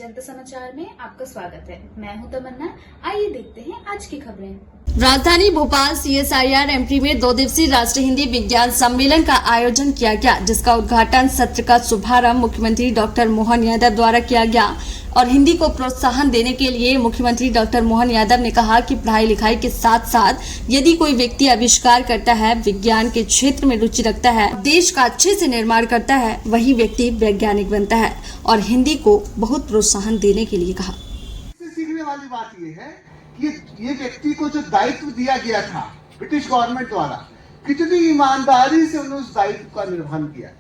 जनता समाचार में आपका स्वागत है। मैं हूं तमन्ना। आइए देखते हैं आज की खबरें। राजधानी भोपाल CSIR एमपी में 2 दिवसीय राष्ट्रीय हिंदी विज्ञान सम्मेलन का आयोजन किया गया, जिसका उद्घाटन सत्र का शुभारंभ मुख्यमंत्री डॉक्टर मोहन यादव द्वारा किया गया। और हिंदी को प्रोत्साहन देने के लिए मुख्यमंत्री डॉक्टर मोहन यादव ने कहा कि पढ़ाई लिखाई के साथ साथ यदि कोई व्यक्ति आविष्कार करता है, विज्ञान के क्षेत्र में रुचि रखता है, देश का अच्छे से निर्माण करता है, वही व्यक्ति वैज्ञानिक बनता है। और हिंदी को बहुत प्रोत्साहन देने के लिए कहा। सीखने वाली बात यह है कि ये व्यक्ति को जो दायित्व दिया गया था ब्रिटिश गवर्नमेंट द्वारा, कितनी ईमानदारी से उन्होंने उस दायित्व का निर्वहन किया।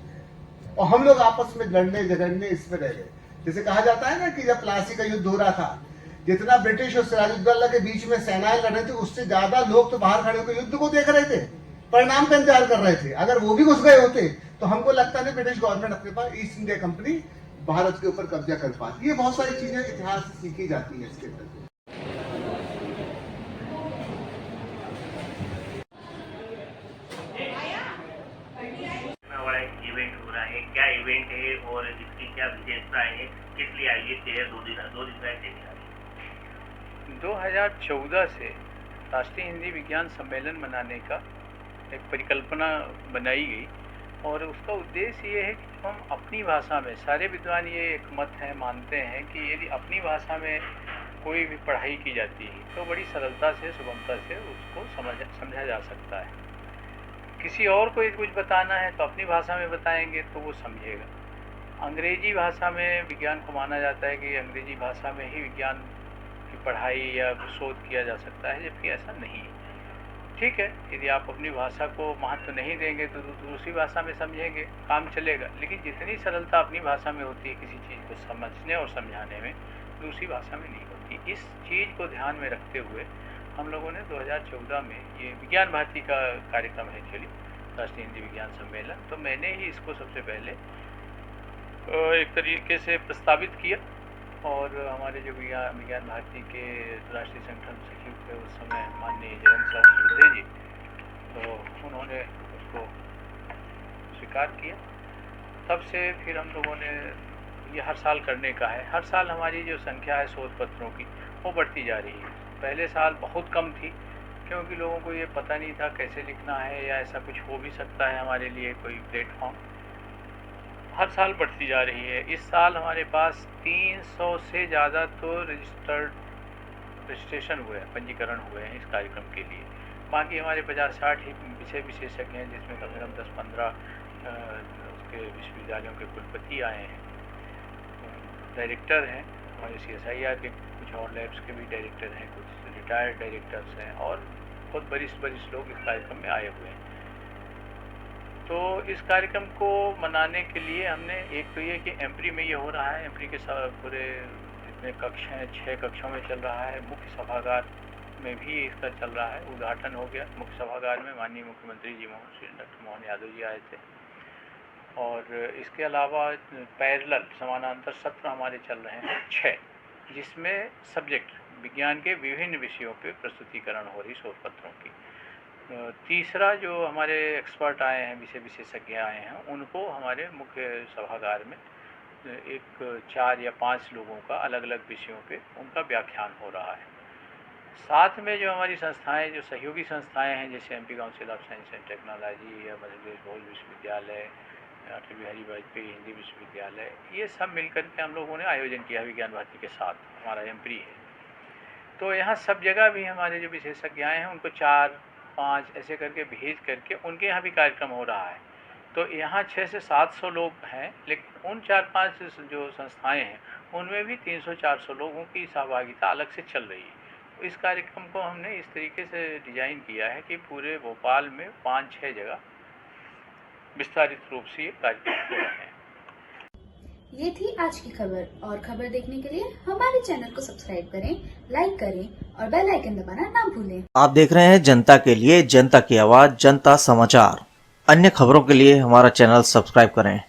और हम लोग आपस में लड़ने झगड़ने इसमें रह गए। जैसे कहा जाता है ना कि जब प्लासी का युद्ध हो रहा था, जितना ब्रिटिश और सिराजुद्दौला के बीच में सेनाएं लड़ रहे थे, उससे ज्यादा लोग तो बाहर खड़े होकर युद्ध को देख रहे थे, परिणाम का इंतजार कर रहे थे। अगर वो भी घुस गए होते तो हमको लगता नहीं ब्रिटिश गवर्नमेंट अपने पास ईस्ट इंडिया कंपनी भारत के ऊपर कब्जा कर पाती। ये बहुत सारी चीजें इतिहास से सीखी जाती है इसके अंदर। इवेंट हो रहा है, क्या इवेंट है और इसकी क्या विशेषता है, किस लिए आयोजित है? 2 दिन का सेमिनार 2014 से राष्ट्रीय हिंदी विज्ञान सम्मेलन मनाने का एक परिकल्पना बनाई गई। और उसका उद्देश्य ये है कि हम अपनी भाषा में, सारे विद्वान ये एक मत है, मानते हैं कि यदि अपनी भाषा में कोई भी पढ़ाई की जाती है तो बड़ी सरलता से, सुगमता से उसको समझा जा सकता है। किसी और को कुछ बताना है तो अपनी भाषा में बताएंगे तो वो समझेगा। अंग्रेजी भाषा में विज्ञान को माना जाता है कि अंग्रेजी भाषा में ही विज्ञान की पढ़ाई या शोध किया जा सकता है, जबकि ऐसा नहीं है। ठीक है, यदि आप अपनी भाषा को महत्व नहीं देंगे तो दूसरी भाषा में समझेंगे, काम चलेगा। लेकिन जितनी सरलता अपनी भाषा में होती है किसी चीज़ को समझने और समझाने में, दूसरी भाषा में नहीं होती। इस चीज़ को ध्यान में रखते हुए हम लोगों ने 2014 में ये विज्ञान भारती का कार्यक्रम है चली राष्ट्रीय हिंदी विज्ञान सम्मेलन, तो मैंने ही इसको सबसे पहले एक तरीके से प्रस्तावित किया। और हमारे जो विज्ञान भारती के राष्ट्रीय संगठन सचिव थे उस समय माननीय जयंत श्रद्धे जी, तो उन्होंने उसको स्वीकार किया। तब से फिर हम लोगों ने ये हर साल करने का है। हर साल हमारी जो संख्या है शोध पत्रों की वो बढ़ती जा रही है। पहले साल बहुत कम थी क्योंकि लोगों को ये पता नहीं था कैसे लिखना है, या ऐसा कुछ हो भी सकता है हमारे लिए कोई प्लेटफॉर्म। हर साल बढ़ती जा रही है। इस साल हमारे पास 300 से ज़्यादा तो रजिस्ट्रेशन हुए हैं, पंजीकरण हुए हैं इस कार्यक्रम के लिए। बाकी हमारे 50-60 ही विषय विशेषज्ञ हैं, जिसमें कम से कम 10-15 उसके विश्वविद्यालयों के कुलपति आए हैं, डायरेक्टर हैं, हमारे CSIR के कुछ और लैब्स के भी डायरेक्टर हैं, कुछ रिटायर्ड डायरेक्टर्स हैं, और बहुत वरिष्ठ लोग इस कार्यक्रम में आए हुए हैं। तो इस कार्यक्रम को मनाने के लिए हमने, एक तो ये कि एमपी में ये हो रहा है, एमपी के पूरे जितने कक्ष हैं 6 कक्षों में चल रहा है। मुख्य सभागार में भी इसका चल रहा है, उद्घाटन हो गया। मुख्य सभागार में माननीय मुख्यमंत्री जी श्री डॉक्टर मोहन यादव जी आए थे। और इसके अलावा पैरेलल समानांतर सत्र हमारे चल रहे हैं 6, जिसमें सब्जेक्ट विज्ञान के विभिन्न विषयों पे प्रस्तुतिकरण हो रही शोध पत्रों की। तीसरा जो हमारे एक्सपर्ट आए हैं, विषय विशेषज्ञ आए हैं, उनको हमारे मुख्य सभागार में एक 4 या 5 लोगों का अलग अलग विषयों पे उनका व्याख्यान हो रहा है। साथ में जो हमारी संस्थाएं, जो सहयोगी संस्थाएं हैं, जैसे MP council of science and technology या मध्य प्रदेश भोज विश्वविद्यालय, अटल बिहारी वाजपेयी हिंदी विश्वविद्यालय, ये सब मिलकर के हम लोगों ने आयोजन किया विज्ञान भारती के साथ। हमारा एमपी है, तो यहाँ सब जगह भी हमारे जो विशेषज्ञ आए हैं उनको 4-5 ऐसे करके भेज करके उनके यहाँ भी कार्यक्रम हो रहा है। तो यहाँ 600 से 700 लोग हैं, लेकिन उन 4-5 जो संस्थाएं हैं उनमें भी 300-400 लोगों की सहभागिता अलग से चल रही है। तो इस कार्यक्रम को हमने इस तरीके से डिज़ाइन किया है कि पूरे भोपाल में 5-6 जगह विस्तारित रूप से ये कार्यक्रम हो रहे हैं। ये थी आज की खबर, और खबर देखने के लिए हमारे चैनल को सब्सक्राइब करें, लाइक करें और बेल आइकन दबाना ना भूलें। आप देख रहे हैं जनता के लिए, जनता की आवाज, जनता समाचार। अन्य खबरों के लिए हमारा चैनल सब्सक्राइब करें।